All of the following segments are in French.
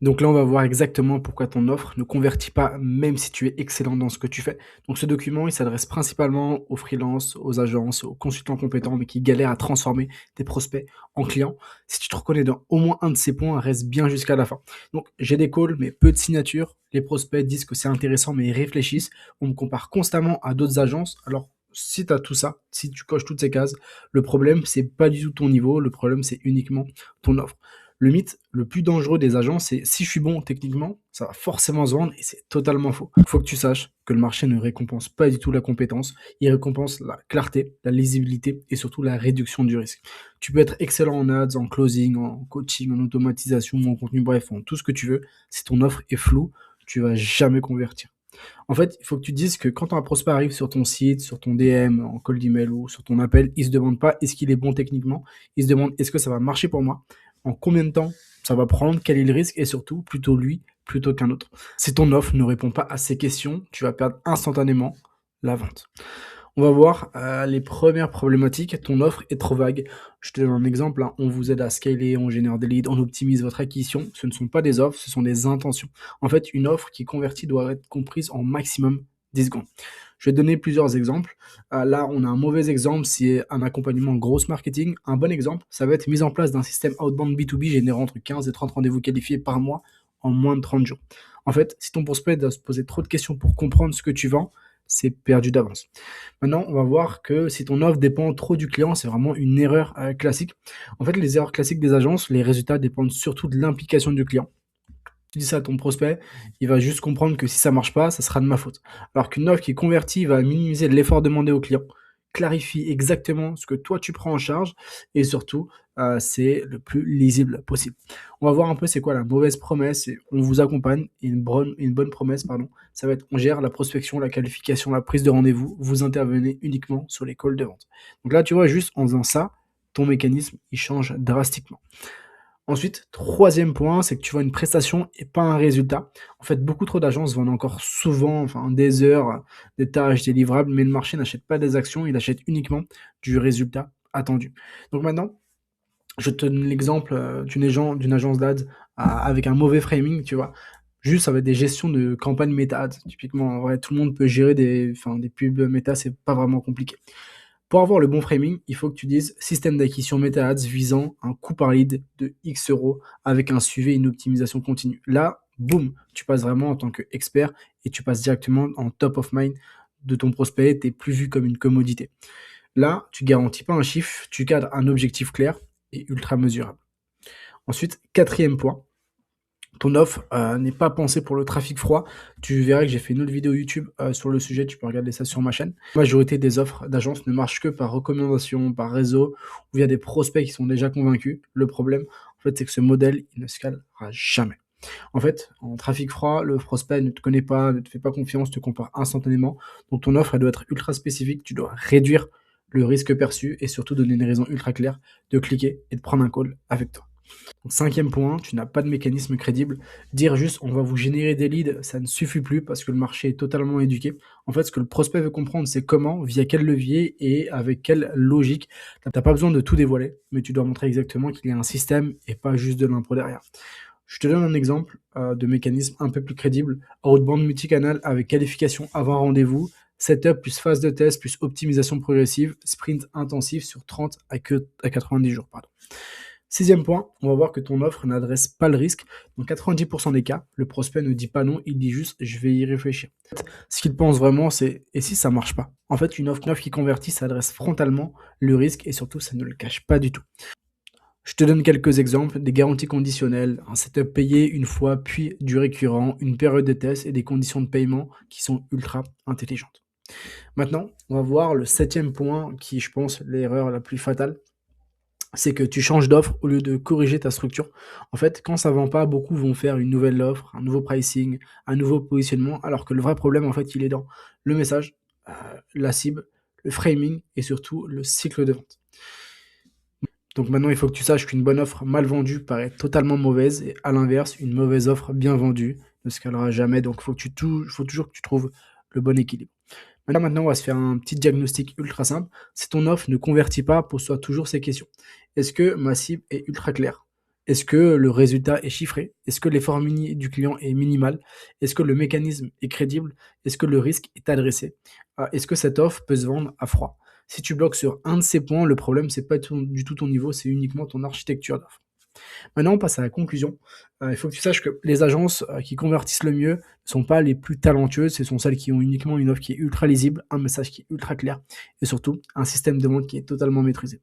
Donc là, on va voir exactement pourquoi ton offre ne convertit pas, même si tu es excellent dans ce que tu fais. Donc ce document, il s'adresse principalement aux freelances, aux agences, aux consultants compétents, mais qui galèrent à transformer tes prospects en clients. Si tu te reconnais dans au moins un de ces points, reste bien jusqu'à la fin. Donc j'ai des calls, mais peu de signatures. Les prospects disent que c'est intéressant, mais ils réfléchissent. On me compare constamment à d'autres agences. Alors si tu as tout ça, si tu coches toutes ces cases, le problème, c'est pas du tout ton niveau, le problème, c'est uniquement ton offre. Le mythe le plus dangereux des agents, c'est si je suis bon techniquement, ça va forcément se vendre et c'est totalement faux. Il faut que tu saches que le marché ne récompense pas du tout la compétence, il récompense la clarté, la lisibilité et surtout la réduction du risque. Tu peux être excellent en ads, en closing, en coaching, en automatisation, en contenu, bref, en tout ce que tu veux. Si ton offre est floue, tu vas jamais convertir. En fait, il faut que tu te dises que quand un prospect arrive sur ton site, sur ton DM, en call d'email ou sur ton appel, il se demande pas est-ce qu'il est bon techniquement, il se demande est-ce que ça va marcher pour moi, en combien de temps ça va prendre, quel est le risque et surtout plutôt lui plutôt qu'un autre. Si ton offre ne répond pas à ces questions, tu vas perdre instantanément la vente. On va voir les premières problématiques. Ton offre est trop vague. Je te donne un exemple, hein. On vous aide à scaler, on génère des leads, on optimise votre acquisition. Ce ne sont pas des offres, ce sont des intentions. En fait, une offre qui convertit doit être comprise en maximum 10 secondes. Je vais te donner plusieurs exemples. Là, on a un mauvais exemple, c'est un accompagnement grosse marketing. Un bon exemple, ça va être mise en place d'un système outbound B2B générant entre 15 et 30 rendez-vous qualifiés par mois en moins de 30 jours. En fait, si ton prospect doit se poser trop de questions pour comprendre ce que tu vends, c'est perdu d'avance. Maintenant, on va voir que si ton offre dépend trop du client, c'est vraiment une erreur classique. En fait, les erreurs classiques des agences, les résultats dépendent surtout de l'implication du client. Tu dis ça à ton prospect, il va juste comprendre que si ça marche pas, ça sera de ma faute. Alors qu'une offre qui est convertie va minimiser l'effort demandé au client, clarifie exactement ce que toi tu prends en charge et surtout, c'est le plus lisible possible. On va voir un peu c'est quoi la mauvaise promesse et on vous accompagne et une bonne promesse, pardon, ça va être on gère la prospection, la qualification, la prise de rendez-vous, vous intervenez uniquement sur les calls de vente. Donc là, tu vois, juste en faisant ça, ton mécanisme, il change drastiquement. Ensuite, troisième point, c'est que tu vois une prestation et pas un résultat. En fait, beaucoup trop d'agences vendent encore souvent, enfin des heures, des tâches, des livrables, mais le marché n'achète pas des actions, il achète uniquement du résultat attendu. Donc maintenant, je te donne l'exemple d'une agence d'ads avec un mauvais framing, tu vois. Juste, ça va être des gestions de campagnes méta ads. Typiquement, en vrai, tout le monde peut gérer des pubs méta, c'est pas vraiment compliqué. Pour avoir le bon framing, il faut que tu dises système d'acquisition Meta Ads visant un coût par lead de X euros avec un suivi et une optimisation continue. Là, boum, tu passes vraiment en tant qu'expert et tu passes directement en top of mind de ton prospect. Tu n'es plus vu comme une commodité. Là, tu garantis pas un chiffre, tu cadres un objectif clair et ultra mesurable. Ensuite, quatrième point, ton offre n'est pas pensée pour le trafic froid. Tu verras que j'ai fait une autre vidéo YouTube sur le sujet, tu peux regarder ça sur ma chaîne. La majorité des offres d'agence ne marchent que par recommandation, par réseau, ou via des prospects qui sont déjà convaincus. Le problème, en fait, c'est que ce modèle, il ne scalera jamais. En fait, en trafic froid, le prospect ne te connaît pas, ne te fait pas confiance, te compare instantanément. Donc ton offre, elle doit être ultra spécifique, tu dois réduire le risque perçu et surtout donner une raison ultra claire de cliquer et de prendre un call avec toi. Donc, cinquième point, tu n'as pas de mécanisme crédible. Dire juste on va vous générer des leads, ça ne suffit plus parce que le marché est totalement éduqué. En fait, ce que le prospect veut comprendre, c'est comment, via quel levier et avec quelle logique. Tu n'as pas besoin de tout dévoiler, mais tu dois montrer exactement qu'il y a un système et pas juste de l'impro derrière. Je te donne un exemple de mécanisme un peu plus crédible. Outbound multicanal avec qualification avant rendez-vous, setup plus phase de test plus optimisation progressive, sprint intensif sur 30 à 90 jours. Pardon. Sixième point, on va voir que ton offre n'adresse pas le risque. Dans 90% des cas, le prospect ne dit pas non, il dit juste je vais y réfléchir. Ce qu'il pense vraiment, c'est et si ça marche pas. En fait, une offre qui convertit, ça adresse frontalement le risque et surtout, ça ne le cache pas du tout. Je te donne quelques exemples, des garanties conditionnelles, un setup payé une fois, puis du récurrent, une période de test et des conditions de paiement qui sont ultra intelligentes. Maintenant, on va voir le septième point qui, je pense, l'erreur la plus fatale, c'est que tu changes d'offre au lieu de corriger ta structure. En fait, quand ça vend pas, beaucoup vont faire une nouvelle offre, un nouveau pricing, un nouveau positionnement, alors que le vrai problème, en fait, il est dans le message, la cible, le framing et surtout le cycle de vente. Donc maintenant, il faut que tu saches qu'une bonne offre mal vendue paraît totalement mauvaise et à l'inverse, une mauvaise offre bien vendue ne scalera jamais. Donc faut toujours que tu trouves le bon équilibre. Maintenant, on va se faire un petit diagnostic ultra simple. Si ton offre ne convertit pas, pose-toi toujours ces questions. Est-ce que ma cible est ultra claire? Est-ce que le résultat est chiffré? Est-ce que l'effort du client est minimal? Est-ce que le mécanisme est crédible? Est-ce que le risque est adressé? Est-ce que cette offre peut se vendre à froid? Si tu bloques sur un de ces points, le problème, c'est pas du tout ton niveau, c'est uniquement ton architecture d'offre. Maintenant, on passe à la conclusion. Il faut que tu saches que les agences qui convertissent le mieux ne sont pas les plus talentueuses, ce sont celles qui ont uniquement une offre qui est ultra lisible, un message qui est ultra clair et surtout un système de vente qui est totalement maîtrisé.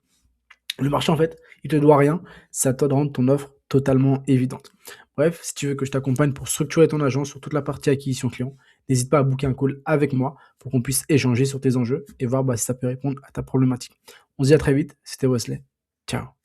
Le marché, en fait, il te doit rien, c'est à toi de rendre ton offre totalement évidente. Bref, si tu veux que je t'accompagne pour structurer ton agence sur toute la partie acquisition client, n'hésite pas à booker un call avec moi pour qu'on puisse échanger sur tes enjeux et voir si ça peut répondre à ta problématique. On se dit à très vite, c'était Wesley. Ciao.